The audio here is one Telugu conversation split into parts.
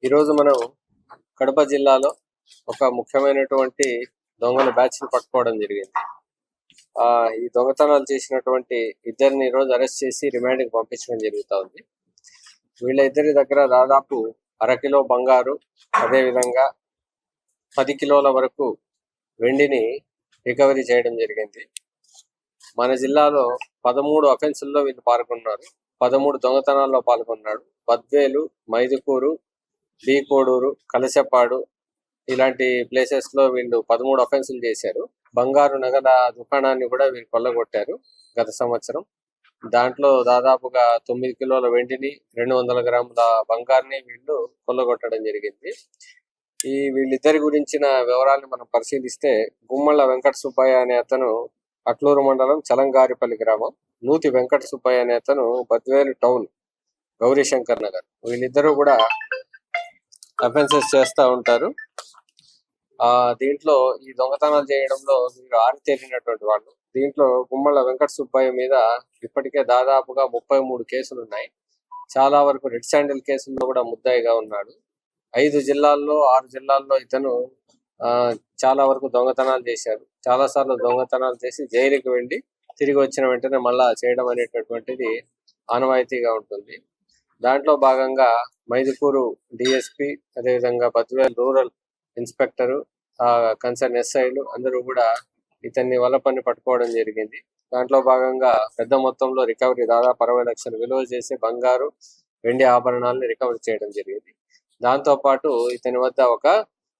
ఈరోజు మనం కడప జిల్లాలో ఒక ముఖ్యమైనటువంటి దొంగల బ్యాచ్ని పట్టుకోవడం జరిగింది. ఈ దొంగతనాలు చేసినటువంటి ఇద్దరిని ఈరోజు అరెస్ట్ చేసి రిమాండ్కి పంపించడం జరుగుతూ ఉంది. వీళ్ళిద్దరి దగ్గర దాదాపు 1/2 కిలో బంగారు, అదేవిధంగా 10 కిలోల వరకు వెండిని రికవరీ చేయడం జరిగింది. మన జిల్లాలో 13 అఫెన్సుల్లో వీళ్ళు పాల్గొన్నారు. 13 దొంగతనాల్లో పాల్గొన్నాడు. బద్వేలు, మైదుకూరు, బి కోడూరు, కలశపాడు ఇలాంటి ప్లేసెస్ లో వీళ్ళు 13 అఫెన్సులు చేశారు. బంగారు నగల దుకాణాన్ని కూడా వీళ్ళు కొల్లగొట్టారు గత సంవత్సరం. దాంట్లో దాదాపుగా 9 కిలోల వెండిని, 200 గ్రాముల బంగారుని వీళ్ళు కొల్లగొట్టడం జరిగింది. వీళ్ళిద్దరి గురించిన వివరాలను మనం పరిశీలిస్తే, గుమ్మళ్ళ వెంకట సుబ్బయ్య అనే అతను అట్లూరు మండలం చలంగారిపల్లి గ్రామం, నూతి వెంకట సుబ్బయ్య అనే అతను బద్వేలు టౌన్ గౌరీశంకర్ నగర్. వీళ్ళిద్దరూ కూడా అఫెన్సెస్ చేస్తూ ఉంటారు. దీంట్లో ఈ దొంగతనాలు చేయడంలో వీరు ఆరితేరినటువంటి వాళ్ళు. దీంట్లో గుమ్మళ్ళ వెంకట సుబ్బయ్య మీద ఇప్పటికే దాదాపుగా 33 కేసులు ఉన్నాయి. చాలా వరకు రెడ్ శాండిల్ కేసుల్లో కూడా ముద్దాయిగా ఉన్నాడు. 5 జిల్లాల్లో 6 జిల్లాల్లో ఇతను చాలా వరకు దొంగతనాలు చేశారు. చాలా సార్లు దొంగతనాలు చేసి జైలుకి వెళ్ళి తిరిగి వచ్చిన వెంటనే మళ్ళా చేయడం అనేటటువంటిది ఆనవాయితీగా ఉంటుంది. దాంట్లో భాగంగా మైదుకూరు డిఎస్పి, అదేవిధంగా బద్వేల్ రూరల్ ఇన్స్పెక్టరు, కన్సర్న్ ఎస్ఐలు అందరూ కూడా ఇతన్ని వలపన్ని పట్టుకోవడం జరిగింది. దాంట్లో భాగంగా పెద్ద మొత్తంలో రికవరీ, దాదాపు 60 లక్షలు విలువ చేసే బంగారు, వెండి ఆభరణాలను రికవరీ చేయడం జరిగింది. దాంతో పాటు ఇతని వద్ద ఒక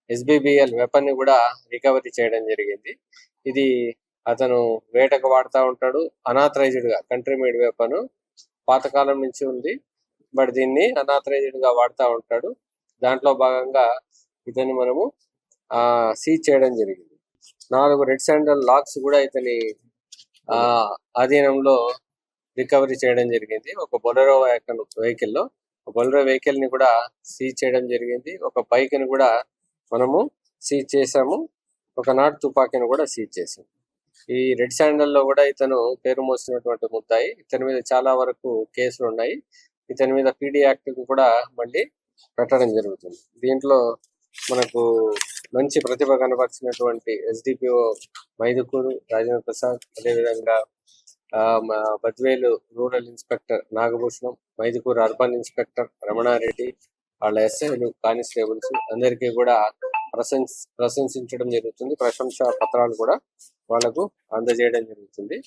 SBBL వెపన్ ని కూడా రికవరీ చేయడం జరిగింది. ఇది అతను వేటకు వాడుతూ ఉంటాడు. అనాథరైజ్డ్ గా కంట్రీ మేడ్ వెపన్, పాతకాలం నుంచి ఉంది, బట్ దీన్ని అనాథరైజ్డ్ గా వాడుతూ ఉంటాడు. దాంట్లో భాగంగా ఇతన్ని మనము సీజ్ చేయడం జరిగింది. 4 రెడ్ శాండల్ లాక్స్ కూడా ఇతని ఆధీనంలో రికవరీ చేయడం జరిగింది. ఒక బొలెరో వెహికల్లో బొలెరో వెహికల్ ని కూడా సీజ్ చేయడం జరిగింది. ఒక బైక్ ని కూడా మనము సీజ్ చేసాము. ఒక నాటు తుపాకీని కూడా సీజ్ చేసాము. ఈ రెడ్ శాండల్ లో కూడా ఇతను పేరు మోసినటువంటి ముద్దాయి. ఇతని మీద చాలా వరకు కేసులు ఉన్నాయి. ఇతని మీద PD యాక్ట్ కూడా మళ్ళీ పెట్టడం జరుగుతుంది. దీంట్లో మనకు మంచి ప్రతిభ కనపరిచినటువంటి SDPO మైదుకూరు రాజేంద్ర ప్రసాద్, అదేవిధంగా Badvel rural inspector Nagabhushanam, Mydukur urban inspector Ramana Reddy, వాళ్ళ ఎస్ఐలు, కానిస్టేబుల్స్ అందరికీ కూడా ప్రశంసించడం జరుగుతుంది. ప్రశంసా పత్రాలు కూడా వాళ్లకు అందజేయడం జరుగుతుంది.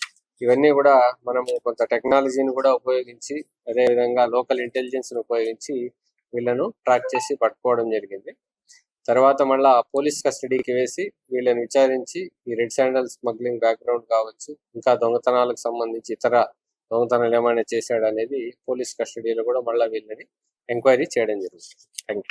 ఇవన్నీ కూడా మనము కొంత టెక్నాలజీని కూడా ఉపయోగించి, అదేవిధంగా లోకల్ ఇంటెలిజెన్స్ ను ఉపయోగించి వీళ్ళను ట్రాక్ చేసి పట్టుకోవడం జరిగింది. తర్వాత మళ్ళా పోలీస్ కస్టడీకి వేసి వీళ్ళని విచారించి ఈ రెడ్ శాండల్ స్మగ్లింగ్ బ్యాక్గ్రౌండ్ కావచ్చు, ఇంకా దొంగతనాలకు సంబంధించి ఇతర దొంగతనాలు ఏమైనా చేశాడు అనేది పోలీస్ కస్టడీలో కూడా మళ్ళీ వీళ్ళని ఎంక్వైరీ చేయడం జరుగుతుంది. Thank you.